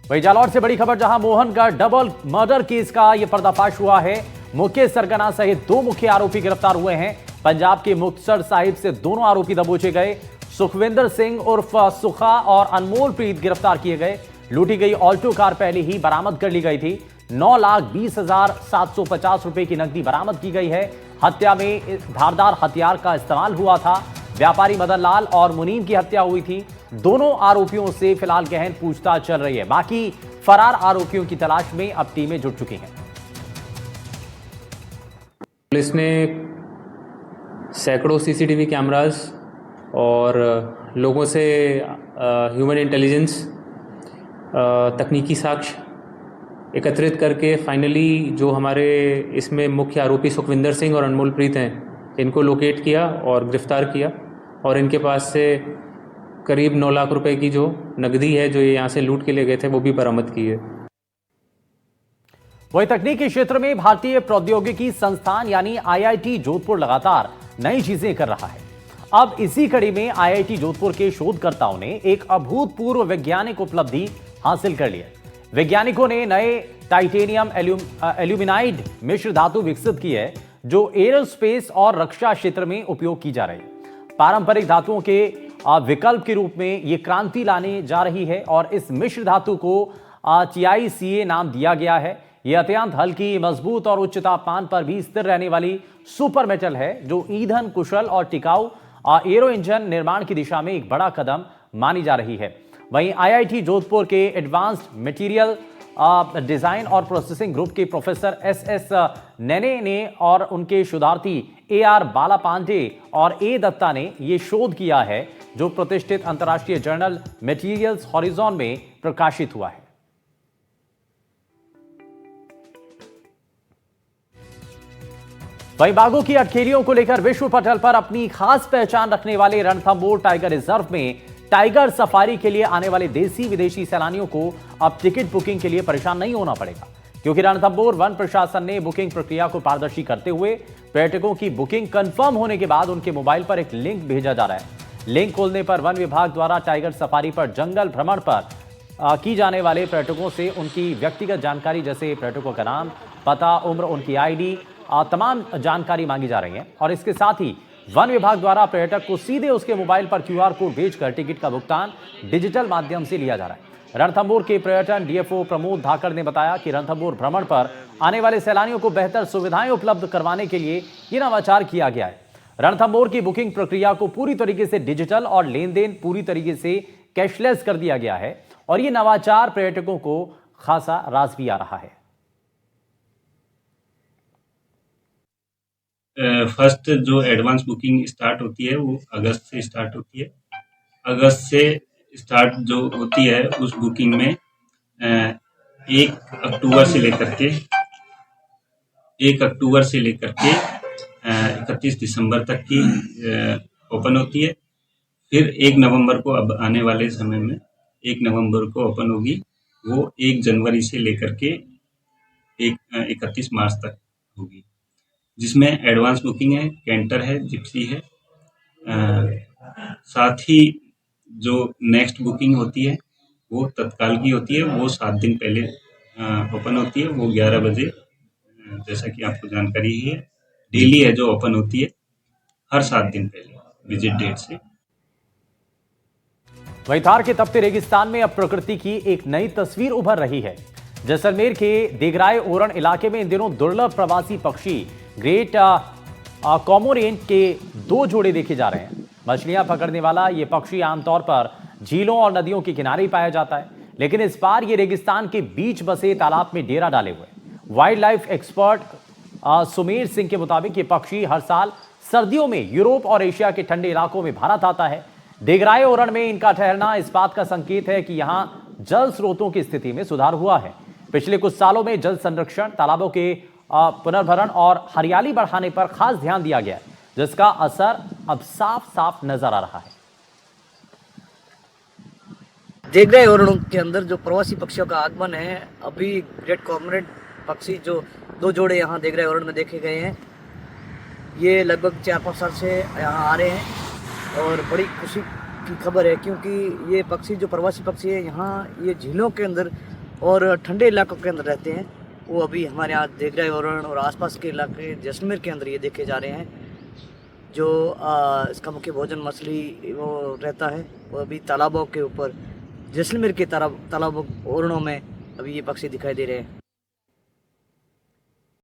वहीं जालौर से बड़ी खबर, जहां मोहन का डबल मर्डर केस का यह पर्दाफाश हुआ है। मुख्य सरगना सहित 2 मुख्य आरोपी गिरफ्तार हुए हैं। पंजाब के मुक्तसर साहिब से दोनों आरोपी दबोचे गए। सुखविंदर सिंह उर्फ सुखा और अनमोल प्रीत गिरफ्तार किए गए। लूटी गई ऑल्टो कार पहले ही बरामद कर ली गई थी। 9,20,750 रुपए की नकदी बरामद की गई है। हत्या में धारदार हथियार का इस्तेमाल हुआ था। व्यापारी मदन लाल और मुनीम की हत्या हुई थी। दोनों आरोपियों से फिलहाल गहन पूछताछ चल रही है। बाकी फरार आरोपियों की तलाश में अब टीमें जुट चुकी हैं। पुलिस ने सैकड़ों सीसीटीवी कैमरास और लोगों से ह्यूमन इंटेलिजेंस तकनीकी साक्ष्य एकत्रित करके फाइनली जो हमारे इसमें मुख्य आरोपी सुखविंदर सिंह और अनमोल प्रीत हैं, इनको लोकेट किया और गिरफ्तार किया और इनके पास से करीब 9 लाख रुपए की जो नकदी है जो ये यहाँ से लूट के ले गए थे वो भी बरामद की है। वहीं तकनीकी क्षेत्र में भारतीय प्रौद्योगिकी संस्थान यानी आईआईटी जोधपुर लगातार नई चीजें कर रहा है। अब इसी कड़ी में आईआईटी जोधपुर के शोधकर्ताओं ने एक अभूतपूर्व वैज्ञानिक उपलब्धि हासिल कर ली है। वैज्ञानिकों ने नए टाइटेनियम एल्यूमिनाइड मिश्र धातु विकसित की है जो एरोस्पेस और रक्षा क्षेत्र में उपयोग की जा रही है। पारंपरिक धातुओं के विकल्प के रूप में यह क्रांति लाने जा रही है और इस मिश्र धातु को TiCa नाम दिया गया है। यह अत्यंत हल्की, मजबूत और उच्च तापमान पर भी स्थिर रहने वाली सुपर मेटल है जो ईंधन कुशल और टिकाऊ एरो इंजन निर्माण की दिशा में एक बड़ा कदम मानी जा रही है। वहीं आईआईटी जोधपुर के एडवांस्ड मटेरियल डिजाइन और प्रोसेसिंग ग्रुप के प्रोफेसर SS नेने ने और उनके शोधार्थी AR बालापांडे और A दत्ता ने यह शोध किया है जो प्रतिष्ठित अंतर्राष्ट्रीय जर्नल मटेरियल्स हॉरिजॉन में प्रकाशित हुआ है। वहीं बाघों की अटखेलियों को लेकर विश्व पटल पर अपनी खास पहचान रखने वाले रणथंभौर टाइगर रिजर्व में टाइगर सफारी के लिए आने वाले देसी विदेशी सैलानियों को अब टिकट बुकिंग के लिए परेशान नहीं होना पड़ेगा, क्योंकि रणथंभौर वन प्रशासन ने बुकिंग प्रक्रिया को पारदर्शी करते हुए पर्यटकों की बुकिंग कंफर्म होने के बाद उनके मोबाइल पर एक लिंक भेजा जा रहा है। लिंक खोलने पर वन विभाग द्वारा टाइगर सफारी पर जंगल भ्रमण पर की जाने वाले पर्यटकों से उनकी व्यक्तिगत जानकारी जैसे पर्यटकों का नाम, पता, उम्र, उनकी ID तमाम जानकारी मांगी जा रही है। और इसके साथ ही वन विभाग द्वारा पर्यटक को सीधे उसके मोबाइल पर QR कोड भेजकर टिकट का भुगतान डिजिटल माध्यम से लिया जा रहा है। रणथंभौर के पर्यटन DFO प्रमोद धाकड़ ने बताया कि रणथंभौर भ्रमण पर आने वाले सैलानियों को बेहतर सुविधाएं उपलब्ध करवाने के लिए यह नवाचार किया गया है। रणथंभौर की बुकिंग प्रक्रिया को पूरी तरीके से डिजिटल और लेन देन पूरी तरीके से कैशलेस कर दिया गया है और यह नवाचार पर्यटकों को खासा रास भी आ रहा है। फर्स्ट जो एडवांस बुकिंग स्टार्ट होती है वो अगस्त से स्टार्ट होती है। अगस्त से स्टार्ट जो होती है उस बुकिंग में 1 अक्टूबर से लेकर के 31 दिसंबर तक की ओपन होती है। फिर 1 नवंबर को, अब आने वाले समय में 1 नवंबर को ओपन होगी। वो 1 जनवरी से लेकर के 31 मार्च तक होगी, जिसमें एडवांस बुकिंग है, कैंटर है, जिप्सी है। साथ ही जो नेक्स्ट बुकिंग होती है वो तत्काल की होती है। वो 7 दिन पहले ओपन होती है। वो 11 बजे, जैसा कि आपको जानकारी ही है, डेली है जो ओपन होती है हर 7 दिन पहले विजिट डेट से। वहीं थार के तपते रेगिस्तान में अब प्रकृति की एक नई तस्वीर उभर रही है। जैसलमेर के देगराय ओरण इलाके में इन दिनों दुर्लभ प्रवासी पक्षी ग्रेट कॉमोरेंट के 2 जोड़े देखे जा रहे हैं। मछलियां पकड़ने वाला ये पक्षी आमतौर पर झीलों और नदियों के किनारे ही पाया जाता है, लेकिन इस बार ये रेगिस्तान के बीच बसे तालाब में डेरा डाले हुए। Wild life expert Sumer Singh के मुताबिक ये पक्षी हर साल सर्दियों में यूरोप और एशिया के ठंडे इलाकों में भारत आता है। देगराय ओरण में इनका ठहरना इस बात का संकेत है कि यहाँ जल स्रोतों की स्थिति में सुधार हुआ है। पिछले कुछ सालों में जल संरक्षण, तालाबों के पुनर्भरण और हरियाली बढ़ाने पर खास ध्यान दिया गया है, जिसका असर अब साफ साफ नजर आ रहा है। देगराय ओरण के अंदर जो प्रवासी पक्षियों का आगमन है, अभी ग्रेट कॉर्मोरेंट पक्षी जो 2 जोड़े यहाँ देगराय ओरण में देखे गए हैं, ये लगभग 4-5 साल से यहाँ आ रहे हैं और बड़ी खुशी की खबर है, क्योंकि ये पक्षी जो प्रवासी पक्षी है यहाँ ये झीलों के अंदर और ठंडे इलाकों के अंदर रहते हैं। वो अभी हमारे यहाँ देगरा वरुण और आसपास के इलाके जैसलमेर के अंदर ये देखे जा रहे हैं। जो इसका मुख्य भोजन मछली वो रहता है, वो अभी तालाबों के ऊपर जैसलमेर के तालाबों वरुणों में अभी ये पक्षी दिखाई दे रहे हैं।